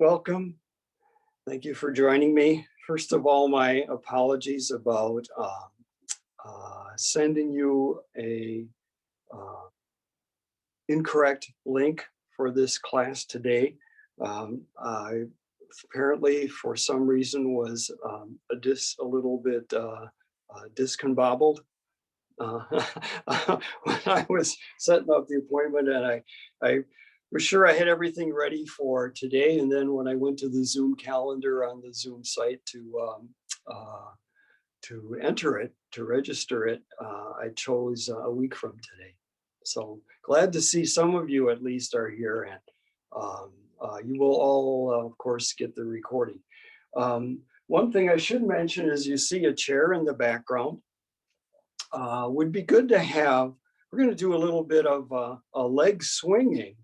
Welcome. Thank you for joining me. First of all, my apologies about sending you a uh, incorrect link for this class today. I apparently, for some reason, was a little bit discombobbled uh, when I was setting up the appointment, and I was sure I had everything ready for today. And then when I went to the Zoom calendar on the Zoom site to enter it, to register it, I chose a week from today. So glad to see some of you at least are here, and you will all, of course, get the recording. One thing I should mention is you see a chair in the background. Would be good to have. We're going to do a little bit of a leg swinging,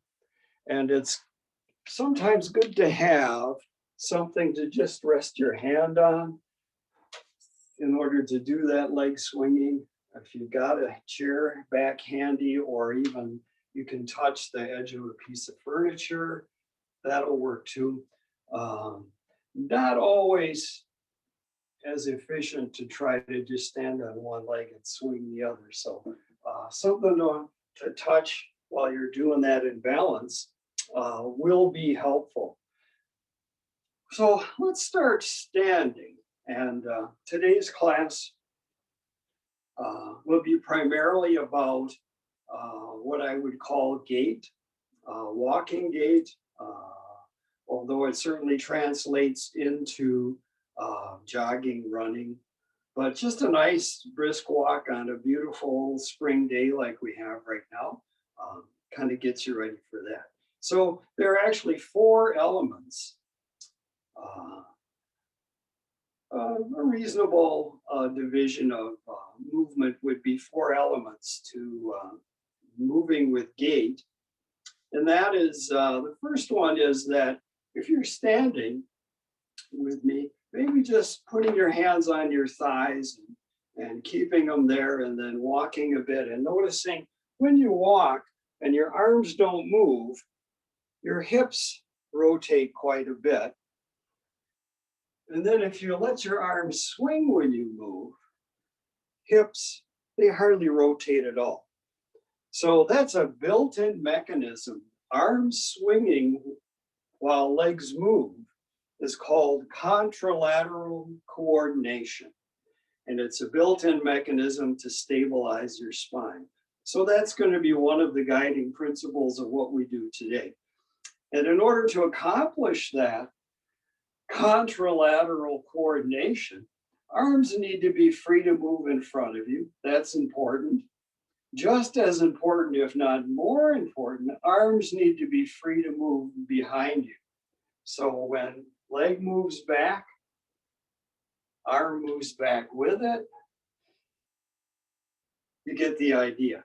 and it's sometimes good to have something to just rest your hand on in order to do that leg swinging. If you've got a chair back handy, or even you can touch the edge of a piece of furniture, that'll work too. Not always as efficient to try to just stand on one leg and swing the other. So something to touch while you're doing that in balance will be helpful. So let's start standing. And today's class will be primarily about what I would call gait, walking gait, although it certainly translates into jogging, running, but just a nice brisk walk on a beautiful spring day like we have right now kind of gets you ready for that. So there are actually four elements. A reasonable division of movement would be four elements to moving with gait. And that is, the first one is that if you're standing with me, maybe just putting your hands on your thighs and keeping them there, and then walking a bit and noticing when you walk and your arms don't move, your hips rotate quite a bit. And then if you let your arms swing when you move, hips, they hardly rotate at all. So that's a built-in mechanism. Arms swinging while legs move is called contralateral coordination. And it's a built-in mechanism to stabilize your spine. So that's going to be one of the guiding principles of what we do today. And in order to accomplish that contralateral coordination, arms need to be free to move in front of you. That's important. Just as important, if not more important, arms need to be free to move behind you. So when leg moves back, arm moves back with it. You get the idea.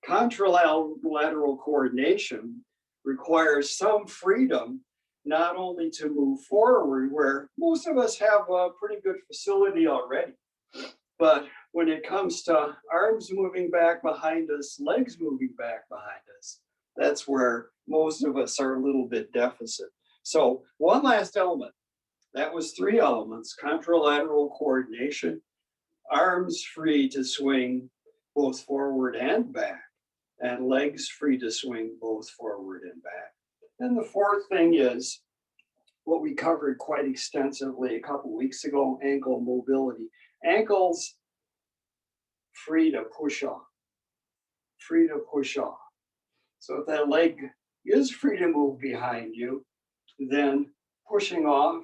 Contralateral coordination requires some freedom, not only to move forward, where most of us have a pretty good facility already, but when it comes to arms moving back behind us, legs moving back behind us, that's where most of us are a little bit deficit. So one last element. That was three elements: contralateral coordination, arms free to swing both forward and back, and legs free to swing both forward and back. And the fourth thing is what we covered quite extensively a couple weeks ago: ankle mobility. Ankles free to push off, free to push off. So if that leg is free to move behind you, then pushing off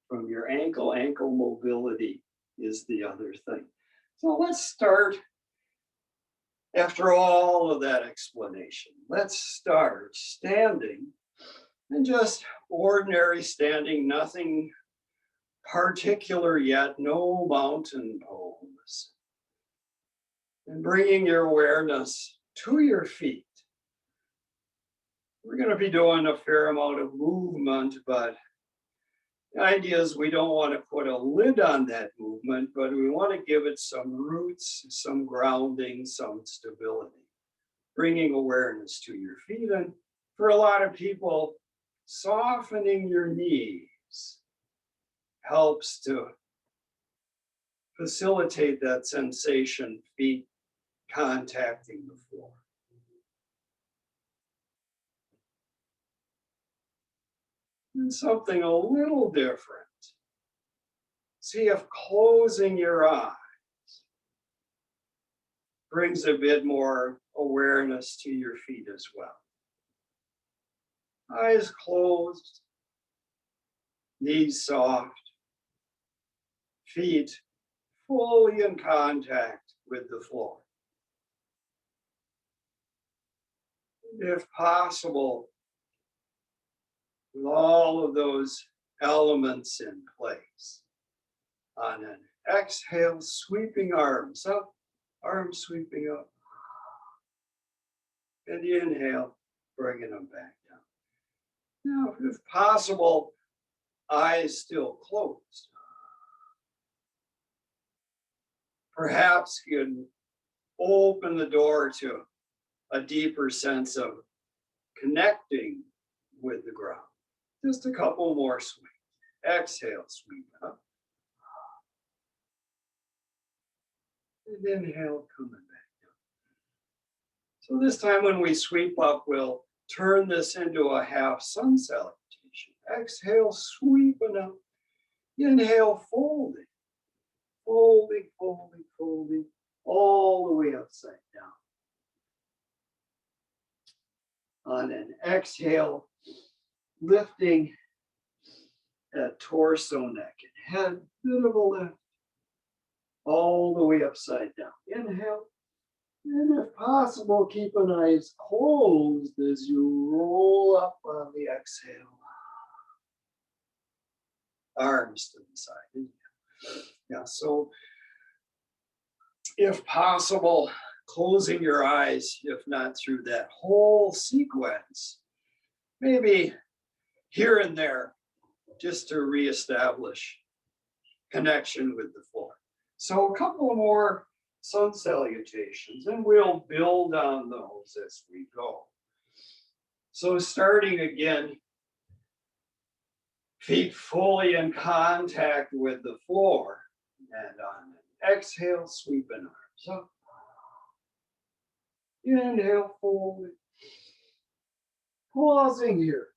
from your ankle mobility is the other thing. So let's start, after all of that explanation, let's start standing, and just ordinary standing, nothing particular yet, no mountain pose. And bringing your awareness to your feet. We're going to be doing a fair amount of movement, but the idea is we don't want to put a lid on that movement, but we want to give it some roots, some grounding, some stability. Bringing awareness to your feet. And for a lot of people, Softening your knees helps to facilitate that sensation, feet contacting the floor. And something a little different. See if closing your eyes brings a bit more awareness to your feet as well. Eyes closed, knees soft, feet fully in contact with the floor. If possible, with all of those elements in place. On an exhale, sweeping arms up, arms sweeping up. And inhale, bringing them back down. Now, if possible, eyes still closed. Perhaps you can open the door to a deeper sense of connecting with the ground. Just a couple more sweeps. Exhale, sweep up. And inhale, coming back down. So this time when we sweep up, we'll turn this into a half sun salutation. Exhale, sweeping up. Inhale, folding. Folding, folding, folding, all the way upside down. On an exhale, lifting that torso, neck, and head, bit of a lift, all the way upside down. Inhale, and if possible, keep an eyes closed as you roll up on the exhale. Arms to the side. Inhale. Yeah, so if possible, closing your eyes, if not through that whole sequence, maybe here and there, just to reestablish connection with the floor. So a couple more sun salutations, and we'll build on those as we go. So starting again, feet fully in contact with the floor, and on an exhale, sweeping arms up. Inhale, folding. Pausing here.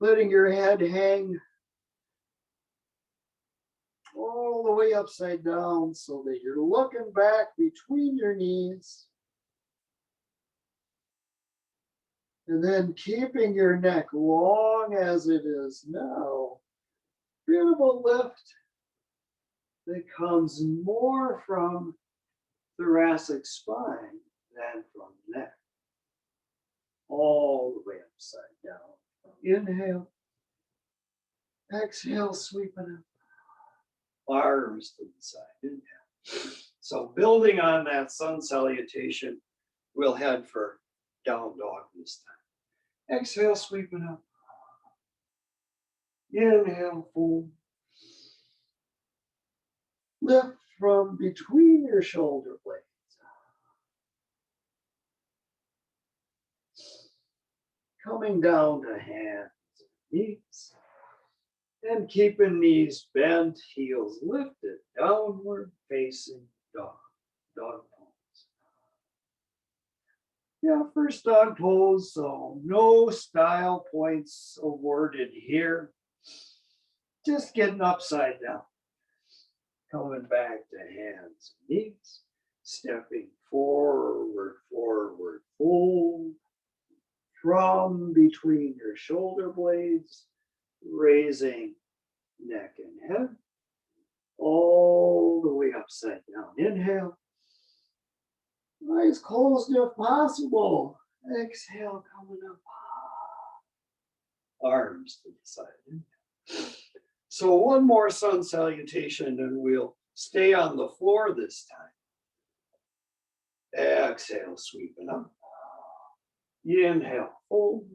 Letting your head hang all the way upside down so that you're looking back between your knees. And then keeping your neck long as it is now. Bit of a lift that comes more from thoracic spine than from neck. All the way upside down. Inhale. Exhale, sweeping up. Arms to the side. Inhale. So building on that sun salutation, we'll head for down dog this time. Exhale, sweeping up. Inhale, fold. Lift from between your shoulder blades. Coming down to hands and knees. And keeping knees bent, heels lifted, downward facing dog. Dog pose. Yeah, first dog pose, so no style points awarded here. Just getting upside down. Coming back to hands and knees. Stepping forward, forward, fold. From between your shoulder blades. Raising neck and head. All the way upside down. Inhale. Eyes closed if possible. Exhale, coming up. Arms to the side. Inhale. So one more sun salutation and we'll stay on the floor this time. Exhale, sweeping up. Inhale, fold.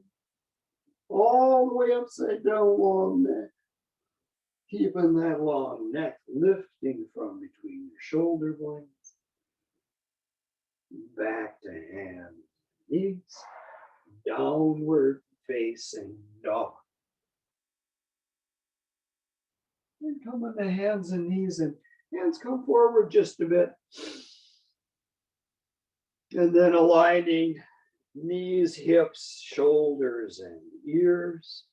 All the way upside down, long neck. Keeping that long neck lifting from between your shoulder blades. Back to hands, knees. Downward facing dog. And come on the hands and knees, and hands come forward just a bit. And then aligning knees, hips, shoulders, and ears.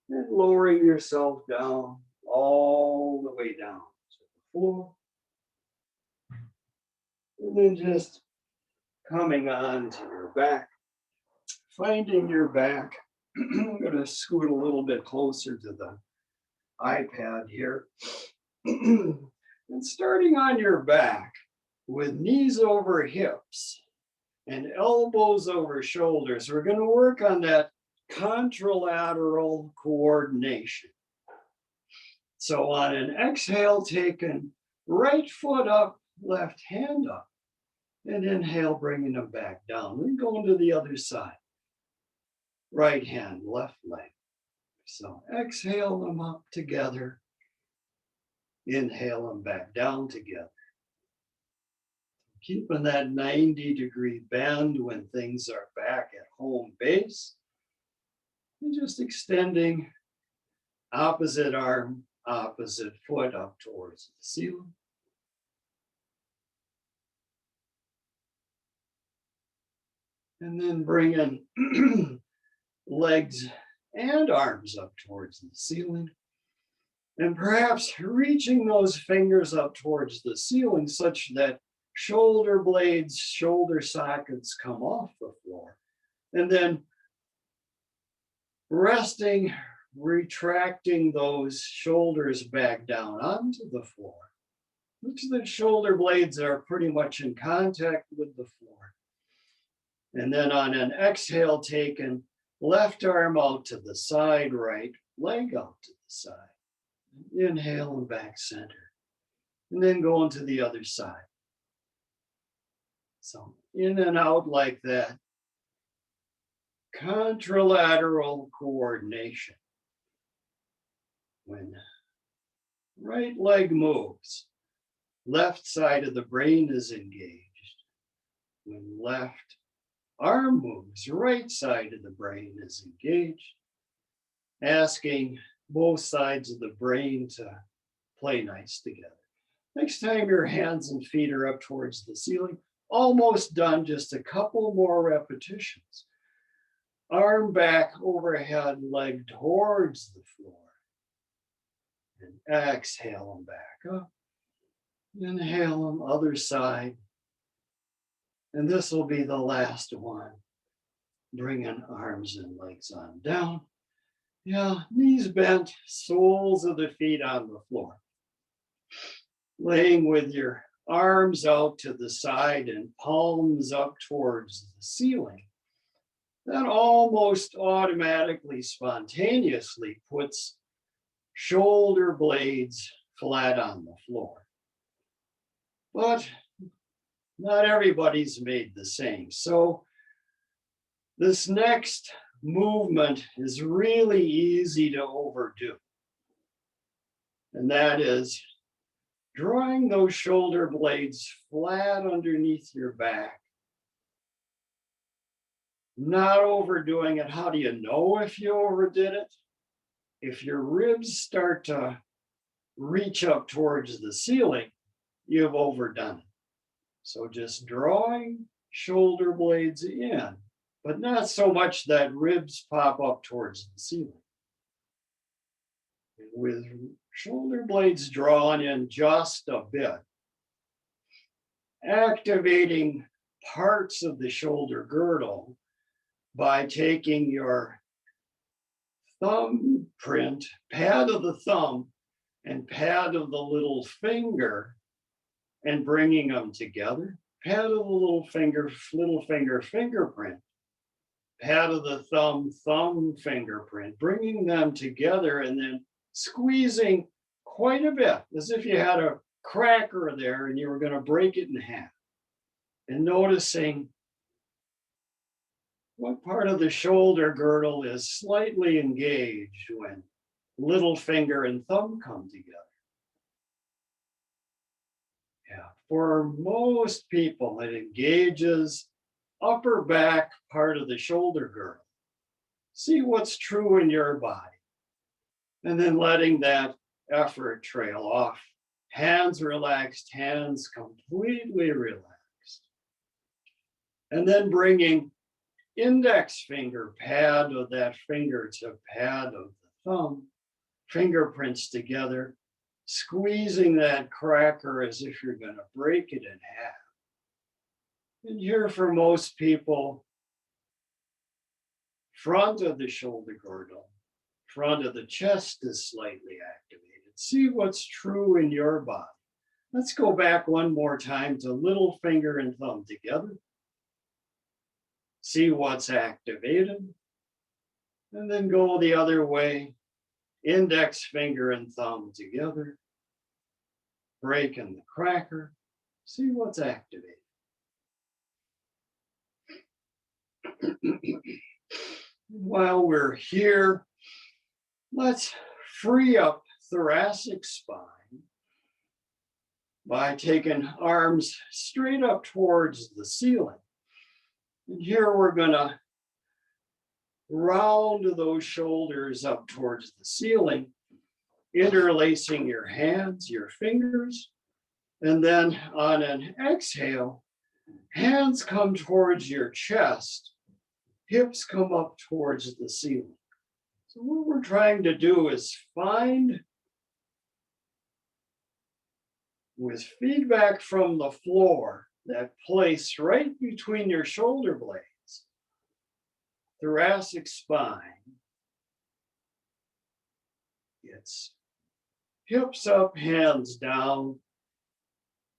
And lowering yourself down, all the way down to the floor. And then just coming on to your back, finding your back. I'm going to scoot a little bit closer to the iPad here. And starting on your back with knees over hips and elbows over shoulders, we're going to work on that contralateral coordination. So on an exhale, taking right foot up, left hand up, and inhale, bringing them back down. Then going to the other side. Right hand, left leg. So exhale them up together. Inhale them back down together. Keeping that 90-degree bend when things are back at home base. And just extending opposite arm, opposite foot up towards the ceiling. And then bringing legs and arms up towards the ceiling. And perhaps reaching those fingers up towards the ceiling such that shoulder blades, shoulder sockets come off the floor. And then resting, retracting those shoulders back down onto the floor. Look so the shoulder blades are pretty much in contact with the floor. And then on an exhale, taking left arm out to the side, right leg out to the side. Inhale and back center. And then going to the other side. So in and out like that. Contralateral coordination. When right leg moves, left side of the brain is engaged. When left arm moves, right side of the brain is engaged. Asking both sides of the brain to play nice together. Next time your hands and feet are up towards the ceiling, almost done, just a couple more repetitions. Arm back overhead, leg towards the floor. And exhale them back up. Inhale them, other side. And this will be the last one. Bringing arms and legs on down. Yeah, knees bent, soles of the feet on the floor. Laying with your arms out to the side and palms up towards the ceiling. That almost automatically, spontaneously puts shoulder blades flat on the floor. But not everybody's made the same. So this next movement is really easy to overdo. And that is drawing those shoulder blades flat underneath your back. Not overdoing it. How do you know if you overdid it? If your ribs start to reach up towards the ceiling, you've overdone it. So just drawing shoulder blades in, but not so much that ribs pop up towards the ceiling. With shoulder blades drawn in just a bit, activating parts of the shoulder girdle by taking your thumb print, pad of the thumb and pad of the little finger, and bringing them together. Pad of the little finger fingerprint. Pad of the thumb fingerprint, bringing them together and then squeezing quite a bit, as if you had a cracker there and you were going to break it in half. And noticing what part of the shoulder girdle is slightly engaged when little finger and thumb come together. Yeah, for most people, it engages upper back part of the shoulder girdle. See what's true in your body. And then letting that effort trail off. Hands relaxed, hands completely relaxed. And then bringing index finger pad of that fingertip pad of the thumb, fingerprints together, squeezing that cracker as if you're going to break it in half. And here for most people, front of the shoulder girdle, front of the chest is slightly activated. See what's true in your body. Let's go back one more time to little finger and thumb together. See what's activated. And then go the other way. Index finger and thumb together. Breaking the cracker. See what's activated. While we're here, let's free up thoracic spine by taking arms straight up towards the ceiling. And here we're going to round those shoulders up towards the ceiling, interlacing your hands, your fingers, and then on an exhale, hands come towards your chest, hips come up towards the ceiling. So what we're trying to do is find, with feedback from the floor, that place right between your shoulder blades, thoracic spine. It's hips up, hands down,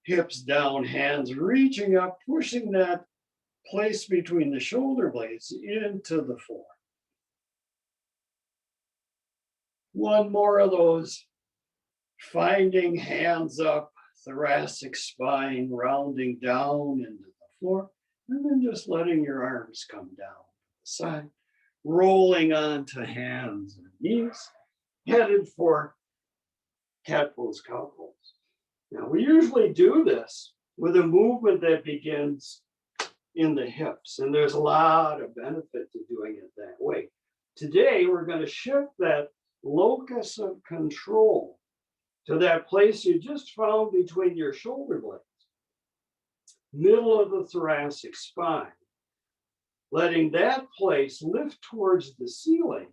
hands reaching up, pushing that place between the shoulder blades into the floor. One more of those, finding hands up, thoracic spine rounding down into the floor, and then just letting your arms come down to the side, rolling onto hands and knees, headed for cat pose, cow pose. Now, we usually do this with a movement that begins in the hips, and there's a lot of benefit to doing it that way. Today, we're going to shift that locus of control to that place you just found between your shoulder blades, middle of the thoracic spine, letting that place lift towards the ceiling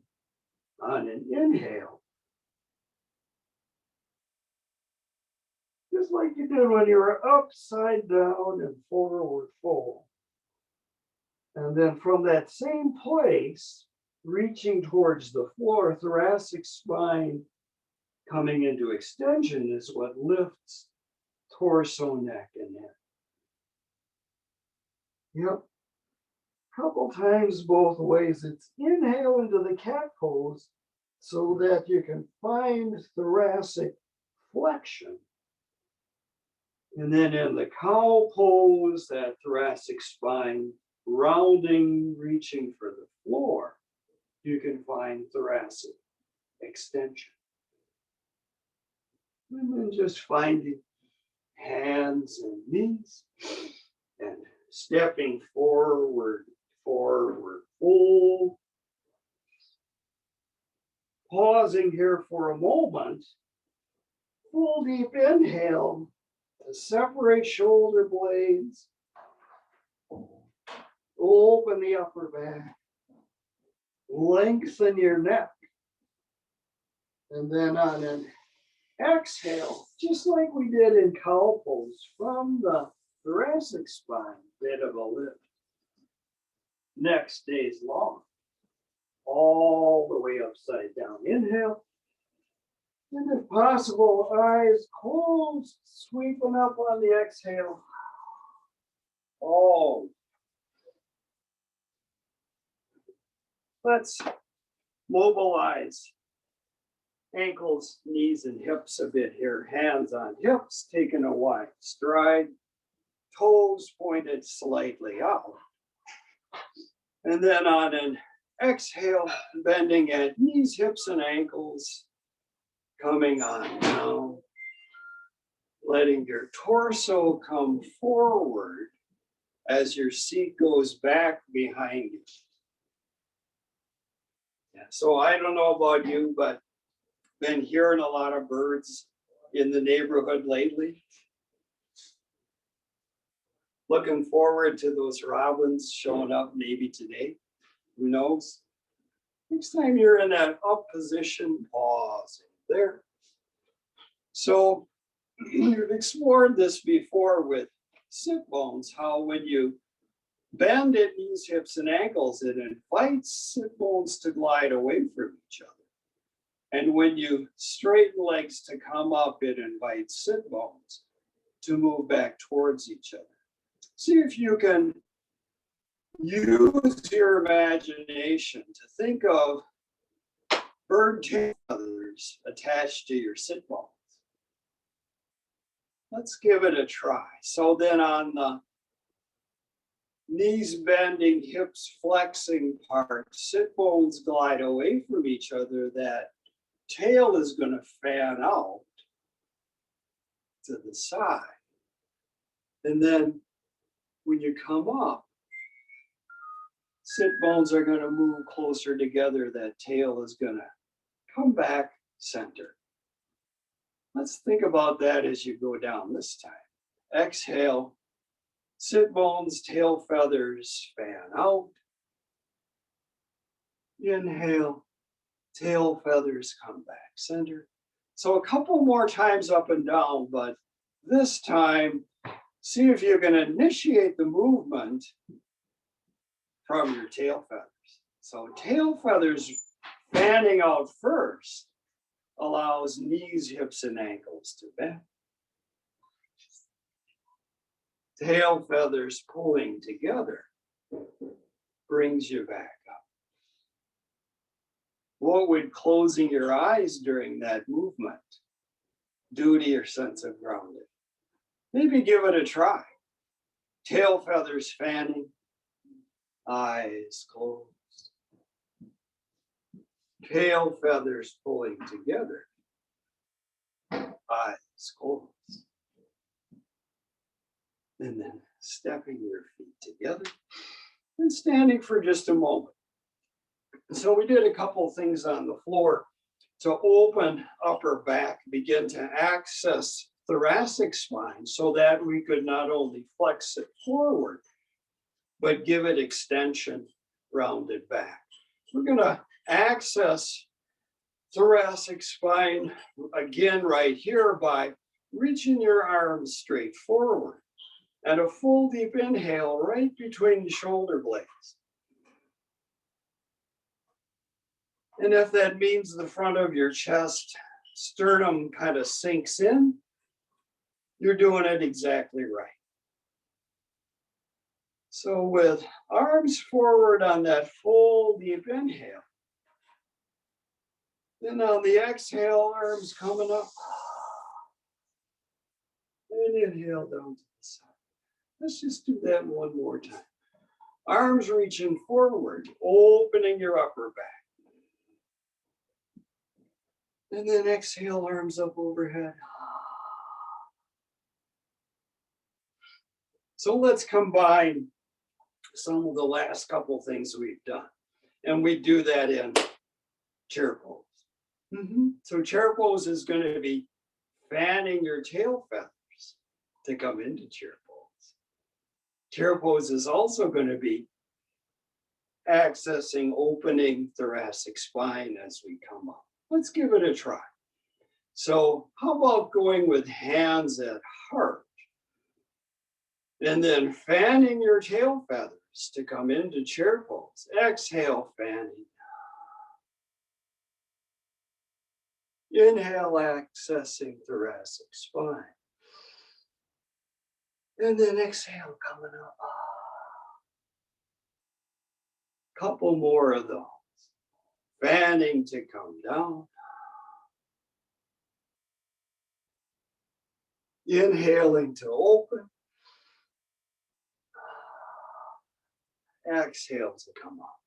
on an inhale, just like you did when you were upside down and forward fold. And then from that same place, reaching towards the floor, thoracic spine coming into extension is what lifts torso, neck, and head. Yep. Couple times both ways. It's inhale into the cat pose so that you can find thoracic flexion. And then in the cow pose, that thoracic spine rounding, reaching for the floor, you can find thoracic extension. And then just finding hands and knees and stepping forward, fold. Pausing here for a moment. Full deep inhale to separate shoulder blades. Open the upper back. Lengthen your neck. And then on an exhale, just like we did in cow pose, from the thoracic spine, bit of a lift. Neck stays long, all the way upside down. Inhale. And if possible, eyes closed, sweeping up on the exhale. Oh. Let's mobilize ankles, knees, and hips a bit here. Hands on hips, taking a wide stride. Toes pointed slightly out. And then on an exhale, bending at knees, hips, and ankles, coming on down. Letting your torso come forward as your seat goes back behind you. So I don't know about you, but been hearing a lot of birds in the neighborhood lately. Looking forward to those robins showing up maybe today. Who knows? Next time you're in that up position, pause there. So you've explored this before with sit bones, how when you bend at knees, hips, and ankles, it invites sit bones to glide away from each other. And when you straighten legs to come up, it invites sit bones to move back towards each other. See if you can use your imagination to think of bird tail feathers attached to your sit bones. Let's give it a try. So then on the knees bending, hips flexing part, sit bones glide away from each other. That tail is going to fan out to the side. And then when you come up, sit bones are going to move closer together. That tail is going to come back center. Let's think about that as you go down this time. Exhale, sit bones, tail feathers fan out. Inhale, tail feathers come back center. So a couple more times up and down, but this time, see if you can initiate the movement from your tail feathers. So tail feathers fanning out first allows knees, hips, and ankles to bend. Tail feathers pulling together brings you back up. What would closing your eyes during that movement do to your sense of grounding? Maybe give it a try. Tail feathers fanning, eyes closed. Tail feathers pulling together, eyes closed. And then stepping your feet together and standing for just a moment. So we did a couple of things on the floor to open upper back, begin to access thoracic spine so that we could not only flex it forward, but give it extension, rounded back. We're going to access thoracic spine again right here by reaching your arms straight forward and a full deep inhale right between the shoulder blades. And if that means the front of your chest, sternum kind of sinks in, you're doing it exactly right. So with arms forward on that full deep inhale, then on the exhale, arms coming up, and inhale down to the side. Let's just do that one more time. Arms reaching forward, opening your upper back. And then exhale, arms up overhead. So let's combine some of the last couple things we've done. And we do that in chair pose. So chair pose is going to be fanning your tail feathers to come into chair pose. Chair pose is also going to be accessing, opening thoracic spine as we come up. Let's give it a try. So how about going with hands at heart? And then fanning your tail feathers to come into chair pose. Exhale, fanning. Inhale, accessing thoracic spine. And then exhale, coming up. Couple more of those. Fanning to come down. Inhaling to open. Exhale to come up.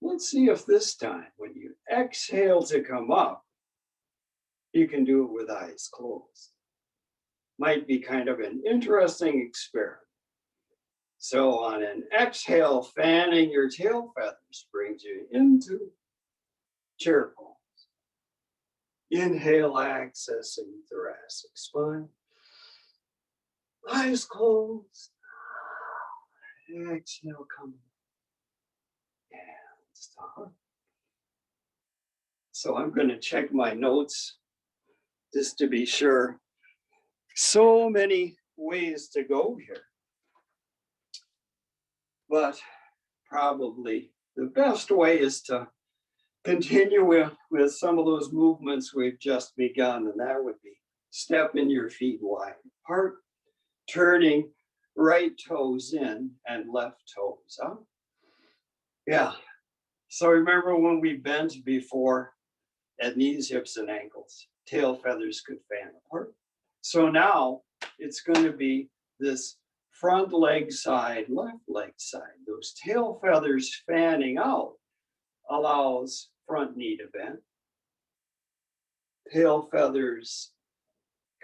Let's see if this time, when you exhale to come up, you can do it with eyes closed. Might be kind of an interesting experiment. So on an exhale, fanning your tail feathers brings you into chair pose. Inhale, accessing thoracic spine. Eyes closed. Exhale, coming. Hands to heart. So I'm going to check my notes just to be sure. So many ways to go here. But probably the best way is to continue with some of those movements we've just begun, and that would be stepping your feet wide apart, turning right toes in and left toes out. Yeah. So remember when we bent before at knees, hips, and ankles, tail feathers could fan apart. So now it's going to be this front leg side, left leg side. Those tail feathers fanning out allows front knee to bend. Tail feathers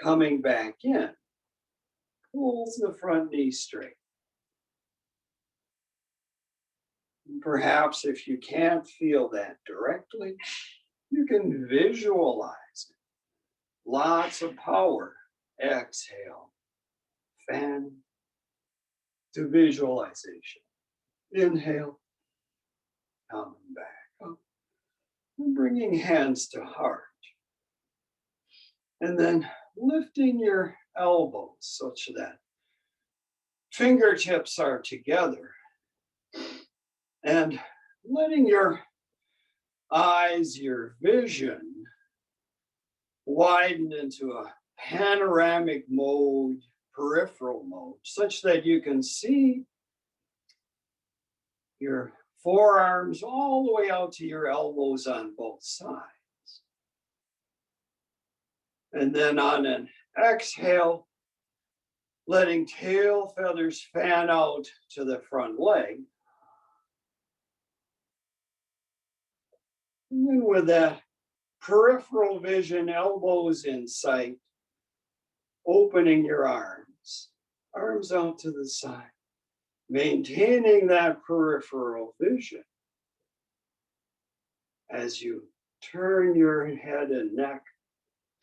coming back in pulls the front knee straight. And perhaps if you can't feel that directly, you can visualize it. Lots of power. Exhale. Fan to visualization. Inhale. Coming back up. And bringing hands to heart. And then lifting your elbows such that fingertips are together. And letting your eyes, your vision, widen into a panoramic mode, peripheral mode, such that you can see your forearms all the way out to your elbows on both sides. And then on an exhale, letting tail feathers fan out to the front leg. And then with that peripheral vision, elbows in sight, opening your arms out to the side, maintaining that peripheral vision as you turn your head and neck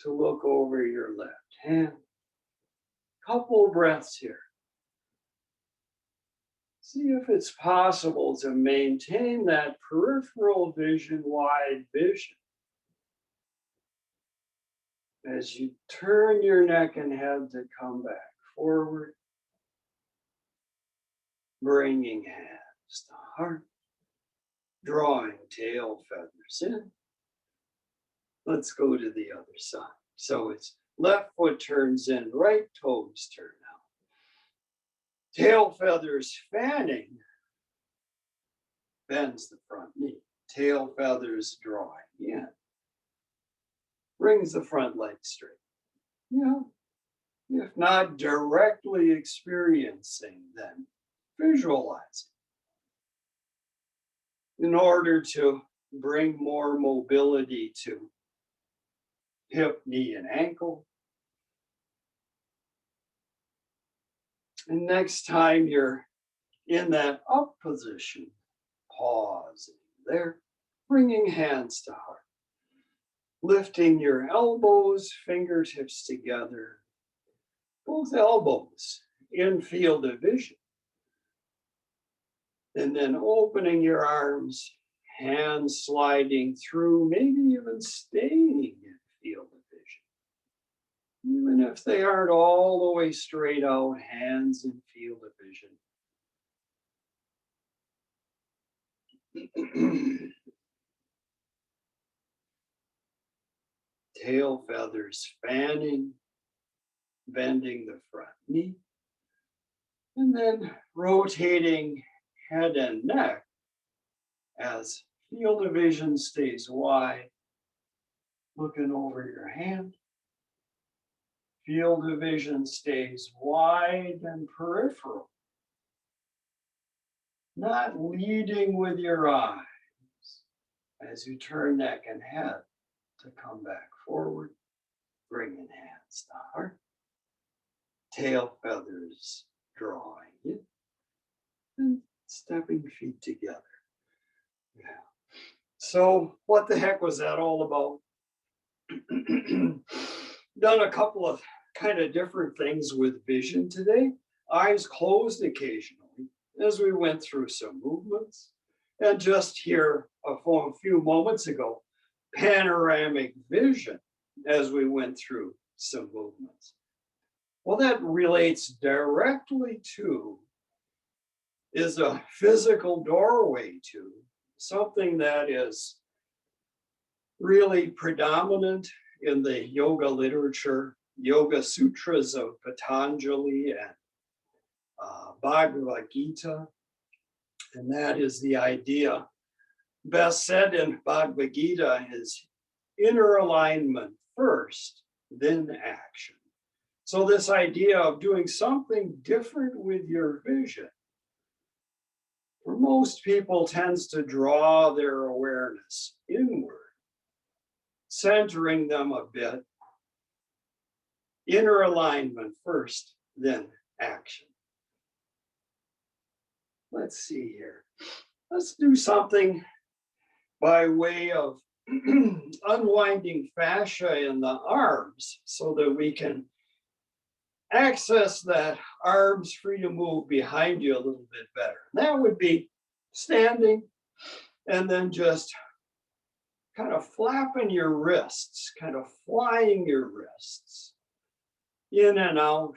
to look over your left hand. Couple breaths here. See if it's possible to maintain that peripheral vision, wide vision, as you turn your neck and head to come back forward, bringing hands to heart, drawing tail feathers in. Let's go to the other side. So it's left foot turns in, right toes turn out. Tail feathers fanning bends the front knee. Tail feathers drawing in. Brings the front leg straight. If not directly experiencing, then visualizing. In order to bring more mobility to hip, knee, and ankle. And next time you're in that up position, pausing there, bringing hands to heart. Lifting your elbows, fingertips together, both elbows in field of vision. And then opening your arms, hands sliding through, maybe even staying in field of vision. Even if they aren't all the way straight out, hands in field of vision. Tail feathers fanning, bending the front knee, and then rotating head and neck as field of vision stays wide, looking over your hand. Field of vision stays wide and peripheral, not leading with your eyes as you turn neck and head to come back forward, bringing hands to heart. Tail feathers drawing in. and stepping feet together. Yeah. So what the heck was that all about? Done a couple of kind of different things with vision today. Eyes closed occasionally as we went through some movements. And just here a few moments ago, panoramic vision as we went through some movements. Well, that relates directly to, is a physical doorway to something that is really predominant in the yoga literature, Yoga Sutras of Patanjali and Bhagavad Gita. And that is the idea, best said in Bhagavad Gita, is inner alignment first, then action. So this idea of doing something different with your vision, for most people, tends to draw their awareness inward, centering them a bit. Inner alignment first, then action. Let's see here. Let's do something by way of unwinding fascia in the arms so that we can access that arms free to move behind you a little bit better. That would be standing and then just kind of flapping your wrists, kind of flying your wrists in and out,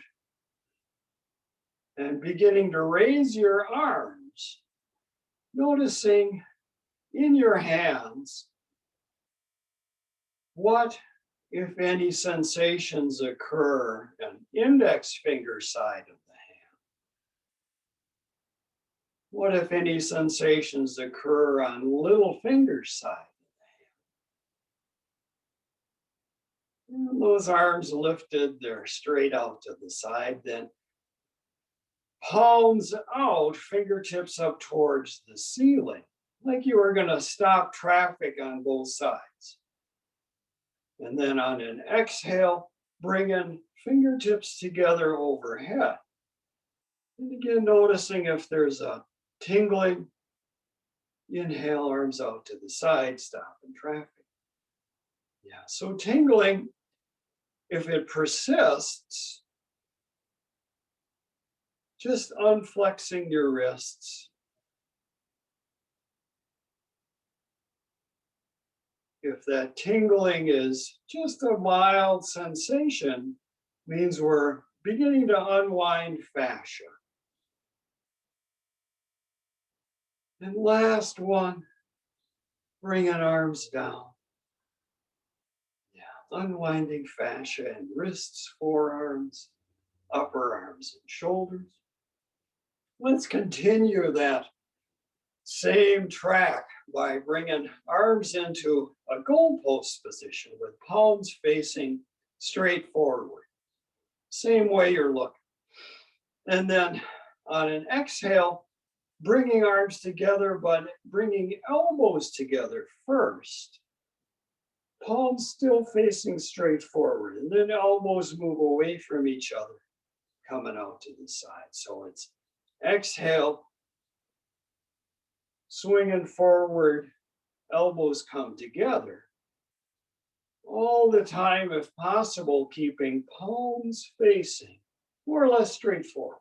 and beginning to raise your arms, noticing in your hands what, if any, sensations occur on index finger side of the hand. What, if any, sensations occur on little finger side of the hand. And those arms lifted, they're straight out to the side, then palms out, fingertips up towards the ceiling, like you were going to stop traffic on both sides. And then on an exhale, bringing fingertips together overhead. And again, noticing if there's a tingling. Inhale, arms out to the side, stopping traffic. Yeah, so tingling, if it persists, just unflexing your wrists. If that tingling is just a mild sensation, means we're beginning to unwind fascia. And last one, bringing arms down. Yeah, unwinding fascia and wrists, forearms, upper arms and shoulders. Let's continue that same track by bringing arms into a goalpost position with palms facing straight forward. Same way you're looking. And then on an exhale, bringing arms together, but bringing elbows together first. Palms still facing straight forward, and then elbows move away from each other, coming out to the side. So it's exhale, swinging forward, elbows come together. All the time, if possible, keeping palms facing, more or less straight forward.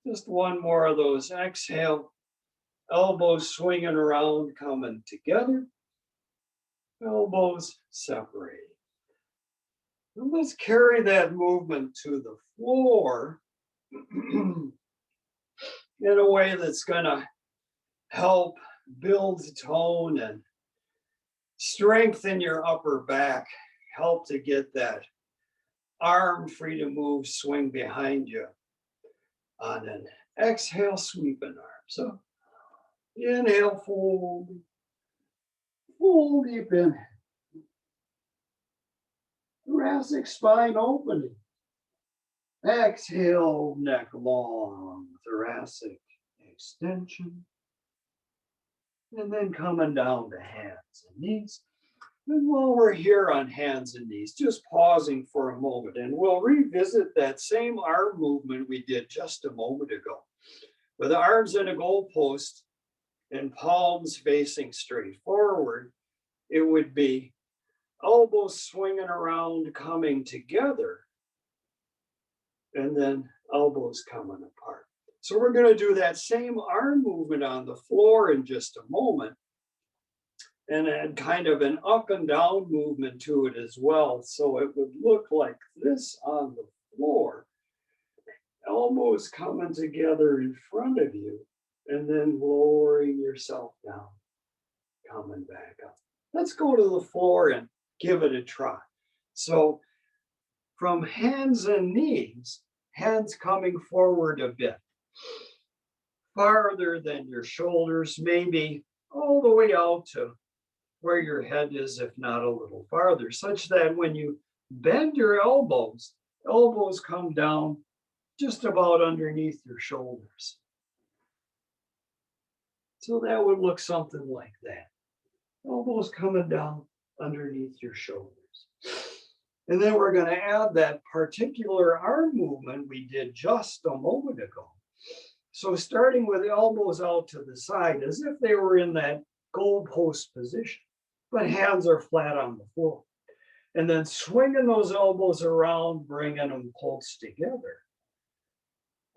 Just one more of those. Exhale, elbows swinging around, coming together. Elbows separating. And let's carry that movement to the floor in a way that's going to help build tone and strengthen your upper back. Help to get that arm free to move, swing behind you. On an exhale, sweeping arm. So inhale, fold. Fold deep in. Thoracic spine opening. Exhale, neck long, thoracic extension. And then coming down to hands and knees. And while we're here on hands and knees, just pausing for a moment, and we'll revisit that same arm movement we did just a moment ago. With arms in a goalpost and palms facing straight forward, it would be elbows swinging around, coming together, and then elbows coming apart. So we're going to do that same arm movement on the floor in just a moment, and add kind of an up and down movement to it as well. So it would look like this on the floor, elbows coming together in front of you, and then lowering yourself down, coming back up. Let's go to the floor and give it a try. So from hands and knees, hands coming forward a bit, farther than your shoulders, maybe all the way out to where your head is, if not a little farther, such that when you bend your elbows, elbows come down just about underneath your shoulders. So that would look something like that. Elbows coming down underneath your shoulders. And then we're going to add that particular arm movement we did just a moment ago. So starting with elbows out to the side, as if they were in that goalpost position, but hands are flat on the floor. And then swinging those elbows around, bringing them close together.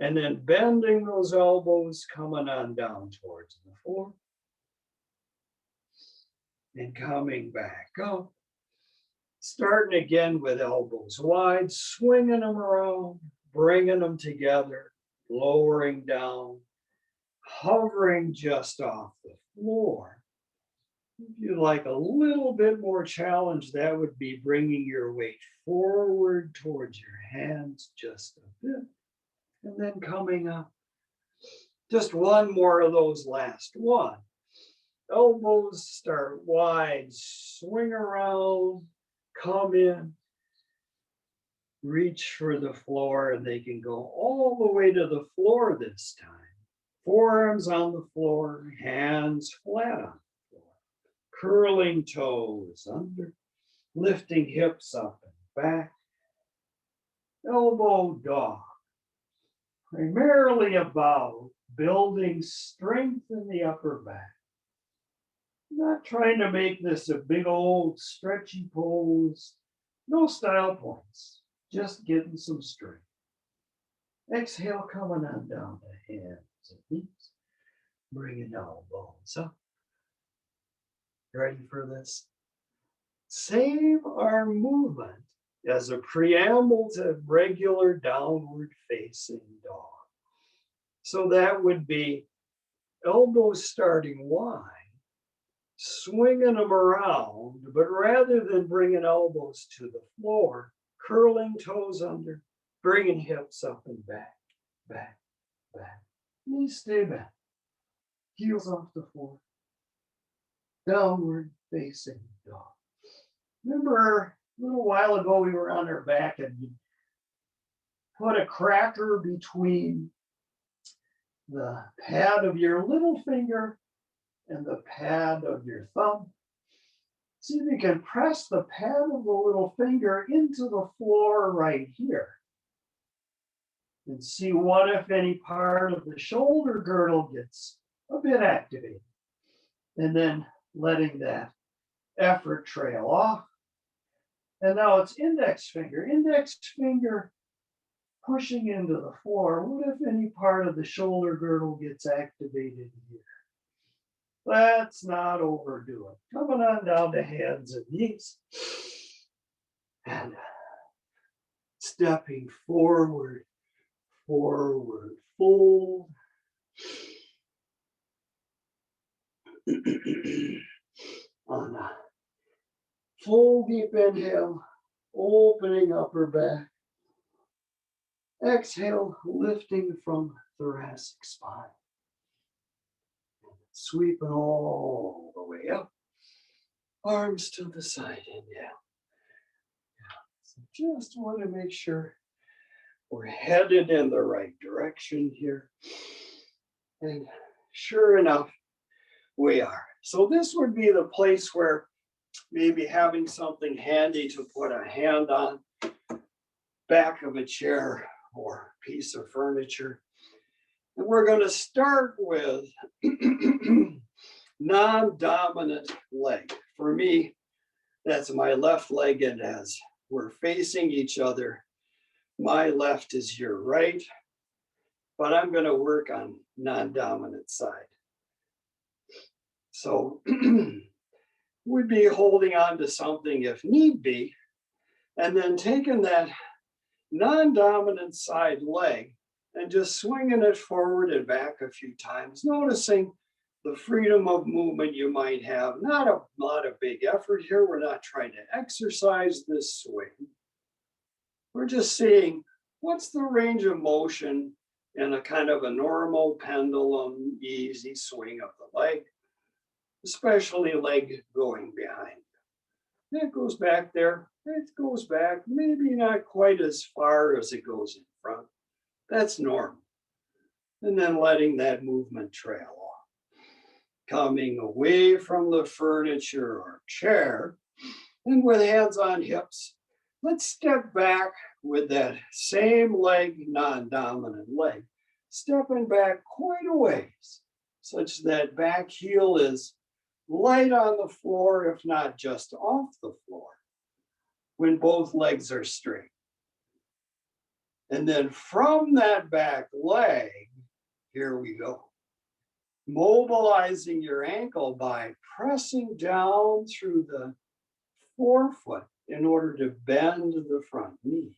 And then bending those elbows, coming on down towards the floor. And coming back up. Starting again with elbows wide, swinging them around, bringing them together, lowering down, hovering just off the floor. If you'd like a little bit more challenge, that would be bringing your weight forward towards your hands just a bit, and then coming up. Just one more of those last one. Elbows start wide, swing around, come in, reach for the floor, and they can go all the way to the floor this time. Forearms on the floor, hands flat on the floor. Curling toes under, lifting hips up and back. Elbow dog. Primarily about building strength in the upper back. Not trying to make this a big old stretchy pose. No style points. Just getting some strength. Exhale, coming on down to hands and knees. Bringing elbows up. Ready for this? Same arm movement as a preamble to regular downward facing dog. So that would be elbows starting wide, swinging them around, but rather than bringing elbows to the floor, curling toes under, bringing hips up and back, back, back. Knees stay back. Heels off the floor. Downward facing dog. Remember a little while ago we were on our back and you put a cracker between the pad of your little finger and the pad of your thumb. See if you can press the pad of the little finger into the floor right here. And see what, if any, part of the shoulder girdle gets a bit activated. And then letting that effort trail off. And now it's index finger pushing into the floor. What, if any, part of the shoulder girdle gets activated here? Let's not overdo it. Coming on down to hands and knees. And stepping forward, forward, fold. On a full deep inhale, opening upper back. Exhale, lifting from thoracic spine. Sweeping all the way up. Arms to the side, inhale. So just want to make sure we're headed in the right direction here. And sure enough, we are. So this would be the place where maybe having something handy to put a hand on, back of a chair or piece of furniture. And we're going to start with non-dominant leg. For me, that's my left leg, and as we're facing each other, my left is your right, but I'm going to work on non-dominant side. So we'd be holding on to something if need be, and then taking that non-dominant side leg and just swinging it forward and back a few times, noticing the freedom of movement you might have. Not a big effort here. We're not trying to exercise this swing. We're just seeing what's the range of motion in a kind of a normal pendulum, easy swing of the leg, especially leg going behind. It goes back there. It goes back, maybe not quite as far as it goes in front. That's normal. And then letting that movement trail off. Coming away from the furniture or chair, and with hands on hips, let's step back with that same leg, non-dominant leg, stepping back quite a ways, such that back heel is light on the floor, if not just off the floor, when both legs are straight. And then from that back leg, here we go. Mobilizing your ankle by pressing down through the forefoot in order to bend the front knees.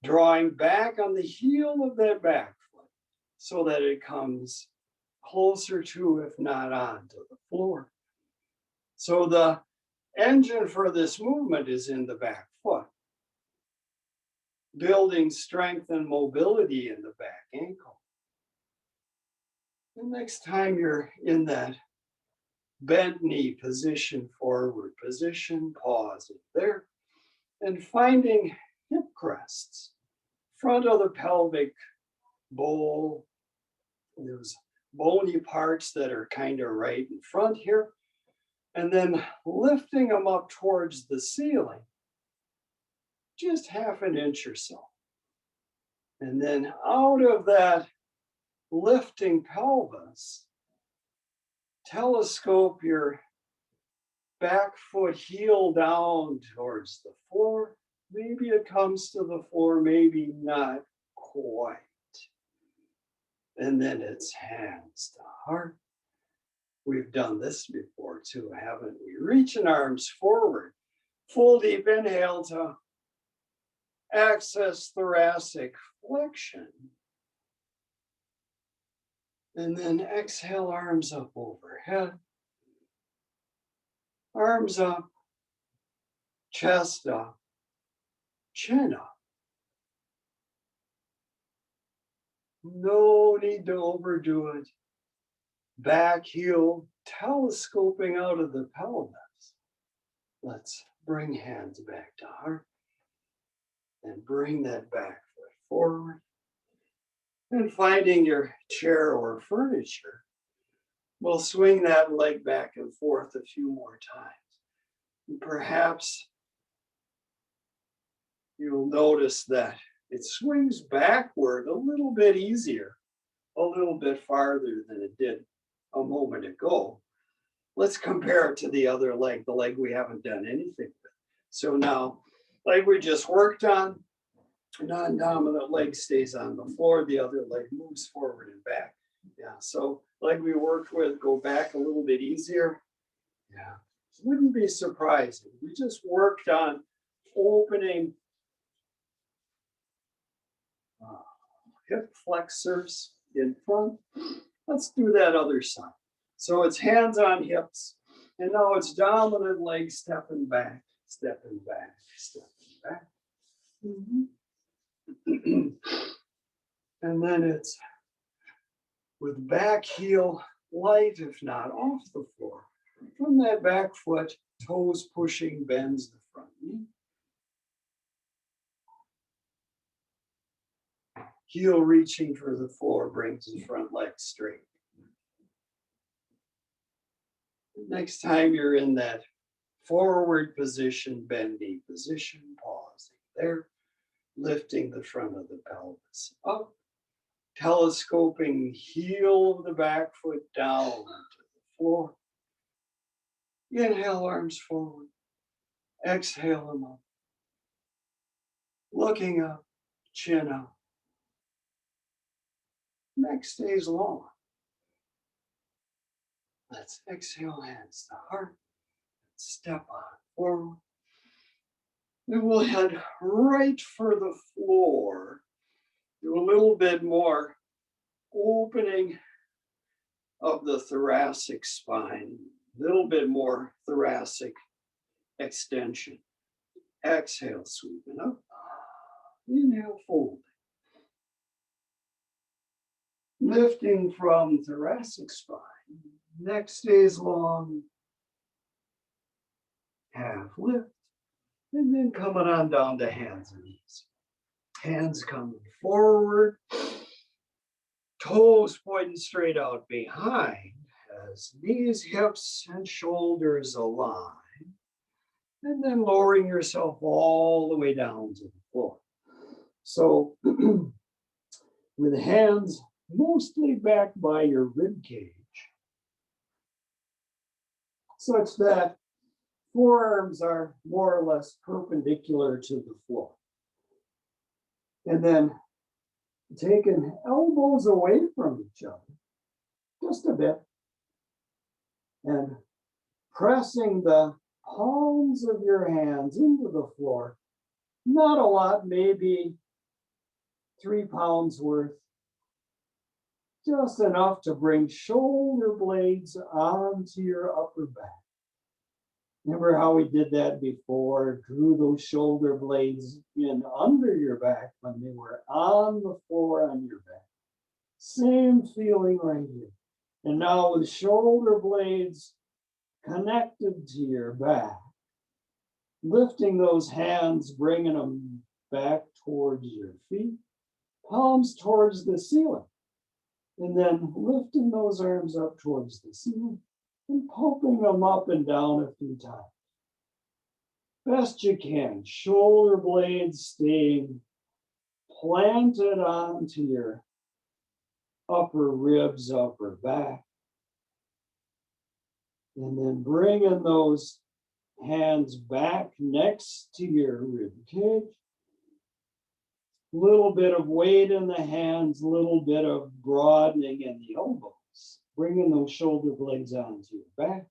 Drawing back on the heel of that back foot so that it comes closer to, if not onto the floor. So the engine for this movement is in the back foot, building strength and mobility in the back ankle. The next time you're in that bent knee position, forward position, pausing there, and finding hip crests, front of the pelvic bowl, those bony parts that are kind of right in front here, and then lifting them up towards the ceiling, just half an inch or so. And then out of that lifting pelvis, telescope your back foot heel down towards the floor. Maybe it comes to the floor, maybe not quite. And then it's hands to heart. We've done this before too, haven't we? Reaching arms forward, full deep inhale to access thoracic flexion. And then exhale, arms up overhead. Arms up, chest up, chin up. No need to overdo it. Back heel telescoping out of the pelvis. Let's bring hands back to heart and bring that back foot forward. And finding your chair or furniture, we'll swing that leg back and forth a few more times. And perhaps you'll notice that it swings backward a little bit easier, a little bit farther than it did a moment ago. Let's compare it to the other leg, the leg we haven't done anything with. So now, like we just worked on, non-dominant leg stays on the floor, the other leg moves forward and back. Yeah, so like we worked with, go back a little bit easier. Yeah, wouldn't be surprising. We just worked on opening hip flexors in front. Let's do that other side. So it's hands on hips, and now it's dominant leg stepping back, stepping back, stepping back. Mm-hmm. And then it's with back heel light, if not off the floor. From that back foot, toes pushing bends the front knee. Heel reaching for the floor brings the front leg straight. Next time you're in that forward position, bend knee position, pausing there, lifting the front of the pelvis up, Telescoping heel of the back foot down to the floor. Inhale, arms forward. Exhale them up. Looking up, chin up. Neck stays long. Let's exhale, hands to heart. Step on forward. And we'll head right for the floor. Do a little bit more opening of the thoracic spine. A little bit more thoracic extension. Exhale, sweeping up. Inhale, fold. Lifting from thoracic spine. Neck stays long. Half lift. And then coming on down to hands and knees. Hands coming forward. Toes pointing straight out behind as knees, hips, and shoulders align. And then lowering yourself all the way down to the floor. So with hands mostly back by your rib cage, such that forearms are more or less perpendicular to the floor. And then taking elbows away from each other, just a bit, and pressing the palms of your hands into the floor. Not a lot, maybe 3 pounds worth. Just enough to bring shoulder blades onto your upper back. Remember how we did that before? Drew those shoulder blades in under your back when they were on the floor on your back. Same feeling right here. And now with shoulder blades connected to your back, lifting those hands, bringing them back towards your feet, palms towards the ceiling. And then lifting those arms up towards the ceiling and pumping them up and down a few times. Best you can. Shoulder blades staying planted onto your upper ribs, upper back. And then bringing those hands back next to your rib cage. Little bit of weight in the hands, little bit of broadening in the elbows. Bringing those shoulder blades onto your back.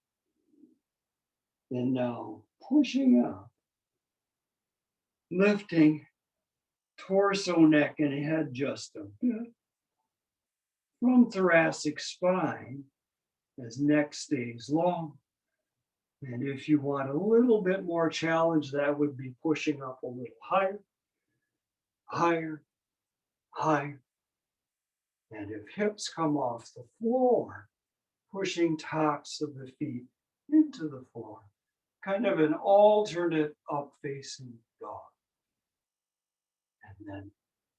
And now pushing up. Lifting torso, neck, and head just a bit. From thoracic spine as neck stays long. And if you want a little bit more challenge, that would be pushing up a little higher, higher, higher. And if hips come off the floor, pushing tops of the feet into the floor. Kind of an alternate up-facing dog. And then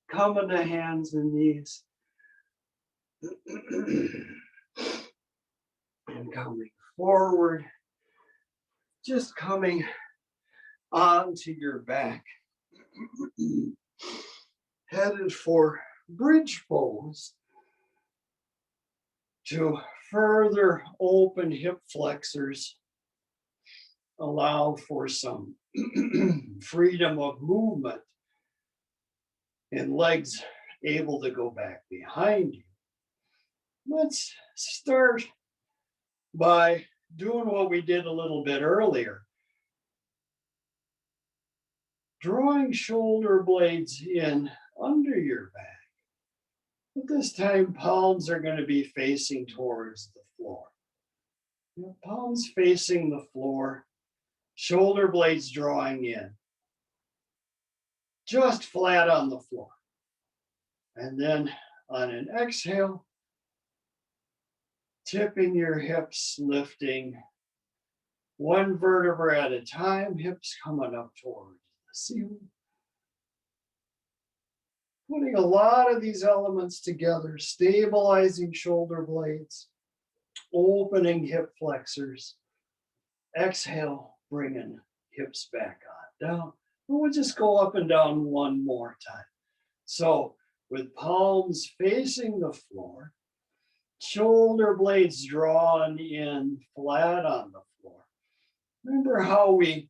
coming to hands and knees. And coming forward. Just coming onto your back. Headed for bridge pose to further open hip flexors, allow for some freedom of movement and legs able to go back behind you. Let's start by doing what we did a little bit earlier. Drawing shoulder blades in under your back. But this time, palms are going to be facing towards the floor. Palms facing the floor, shoulder blades drawing in. Just flat on the floor. And then on an exhale, tipping your hips, lifting one vertebra at a time, hips coming up towards the ceiling. Putting a lot of these elements together, stabilizing shoulder blades, opening hip flexors. Exhale, bringing hips back on down. And we'll just go up and down one more time. So with palms facing the floor, shoulder blades drawn in flat on the floor. Remember how we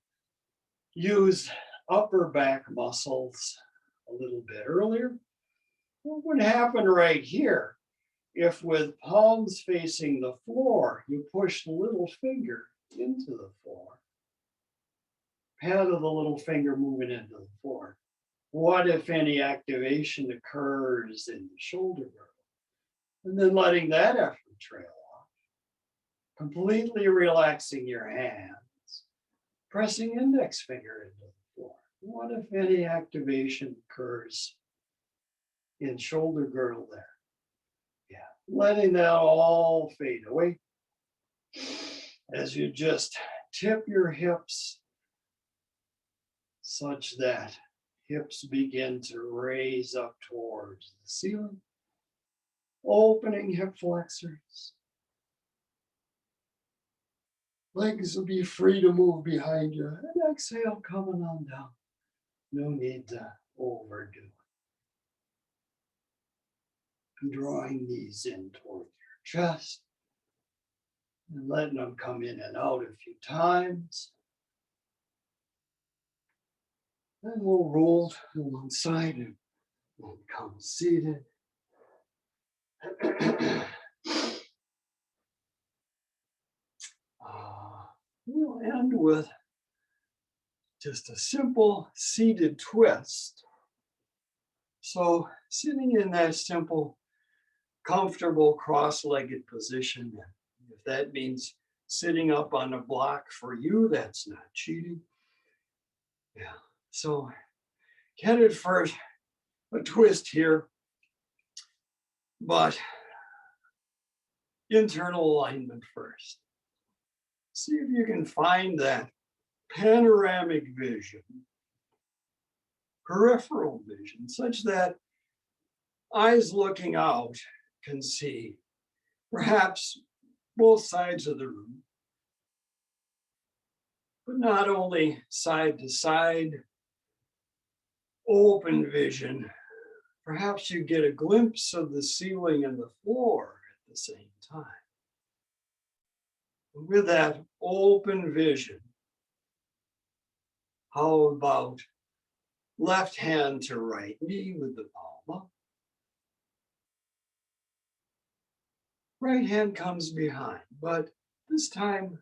used upper back muscles a little bit earlier? What would happen right here if with palms facing the floor, you push the little finger into the floor? Pad of the little finger moving into the floor. What, if any, activation occurs in the shoulder girdle? And then letting that effort trail off. Completely relaxing your hands. Pressing index finger into the floor. What, if any, activation occurs in shoulder girdle there? Yeah, letting that all fade away as you just tip your hips such that hips begin to raise up towards the ceiling. Opening hip flexors. Legs will be free to move behind you. And exhale, coming on down. No need to overdo it. Drawing these in toward your chest. And letting them come in and out a few times. Then we'll roll to one side and come seated. We'll end with just a simple seated twist. So sitting in that simple, comfortable cross-legged position, if that means sitting up on a block for you, that's not cheating. Yeah, so headed for a twist here, but internal alignment first. See if you can find that panoramic vision, peripheral vision, such that eyes looking out can see perhaps both sides of the room, but not only side to side, open vision. Perhaps you get a glimpse of the ceiling and the floor at the same time. With that open vision, how about left hand to right knee with the palm up? Right hand comes behind, but this time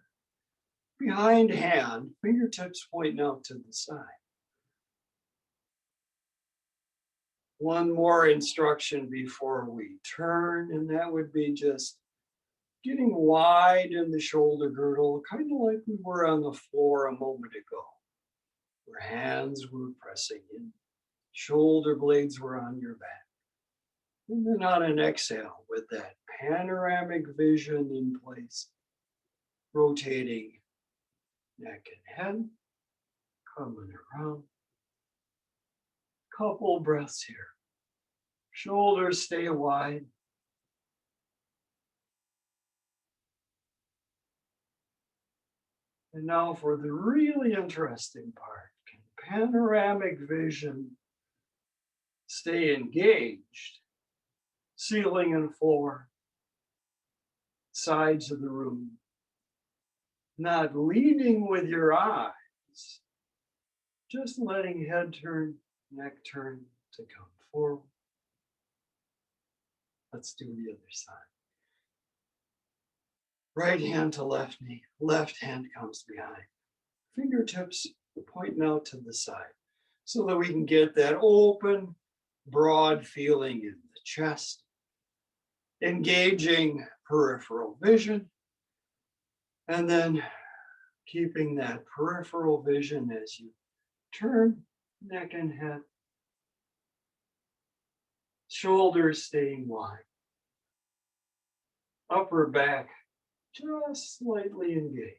behind hand, fingertips pointing out to the side. One more instruction before we turn, and that would be just getting wide in the shoulder girdle, kind of like we were on the floor a moment ago, where hands were pressing in, shoulder blades were on your back. And then on an exhale, with that panoramic vision in place, rotating neck and head, coming around. Couple breaths here. Shoulders stay wide. And now for the really interesting part. Can panoramic vision stay engaged? Ceiling and floor, sides of the room. Not leading with your eyes, just letting head turn, neck turn to come forward. Let's do the other side. Right hand to left knee, left hand comes behind. Fingertips pointing out to the side so that we can get that open, broad feeling in the chest, engaging peripheral vision, and then keeping that peripheral vision as you turn neck and head. Shoulders staying wide. Upper back just slightly engaged.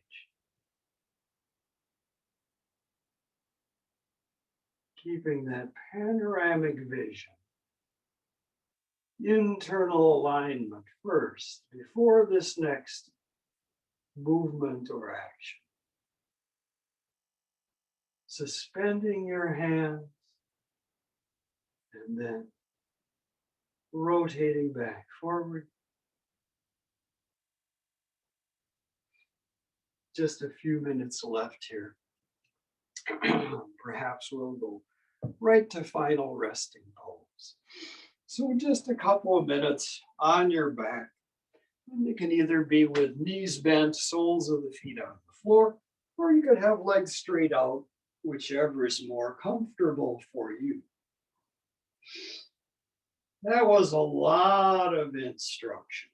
Keeping that panoramic vision. Internal alignment first before this next movement or action. Suspending your hands and then rotating back, forward. Just a few minutes left here. Perhaps we'll go right to final resting pose. So just a couple of minutes on your back. And it can either be with knees bent, soles of the feet on the floor, or you could have legs straight out, whichever is more comfortable for you. That was a lot of instruction.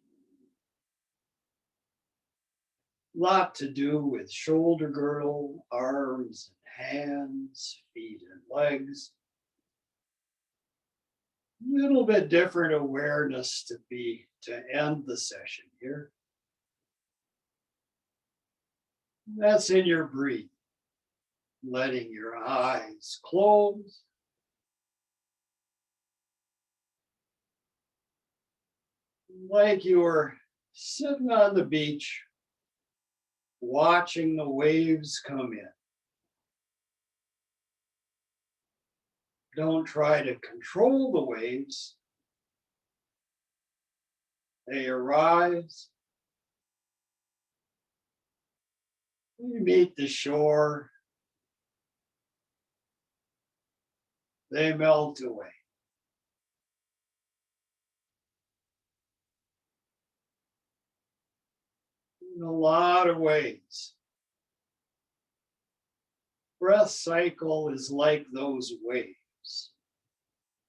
A lot to do with shoulder girdle, arms and hands, feet and legs. Little bit different awareness to end the session here. That's in your breathing. Letting your eyes close. Like you were sitting on the beach, watching the waves come in. Don't try to control the waves. They arise. You meet the shore. They melt away. In a lot of ways, breath cycle is like those waves.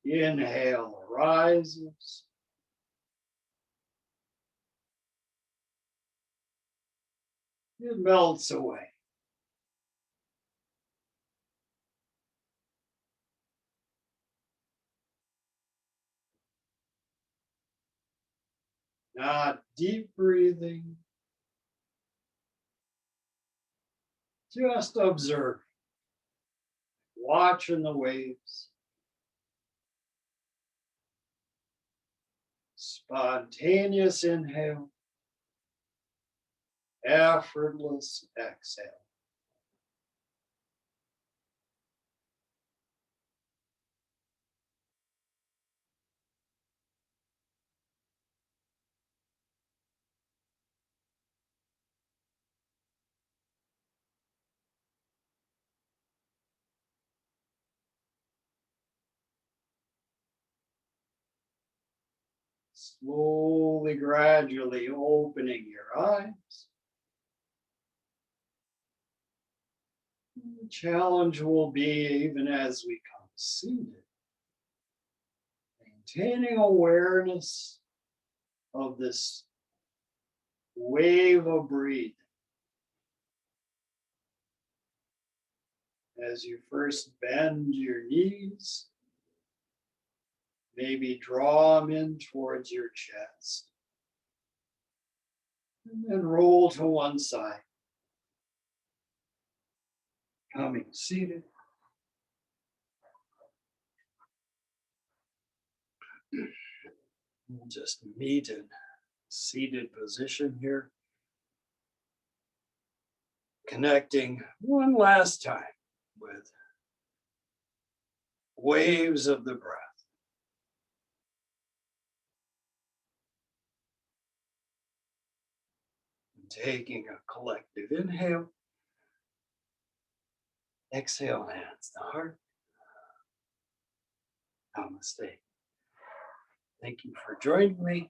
Inhale arises. It melts away. Not deep breathing, just observe, watching the waves. Spontaneous inhale, effortless exhale. Slowly, gradually opening your eyes. The challenge will be, even as we come seated, maintaining awareness of this wave of breathing. As you first bend your knees, maybe draw them in towards your chest, and then roll to one side. Coming seated. We'll just meet in seated position here. Connecting one last time with waves of the breath. And taking a collective inhale. Exhale, hands to heart. Namaste. Thank you for joining me.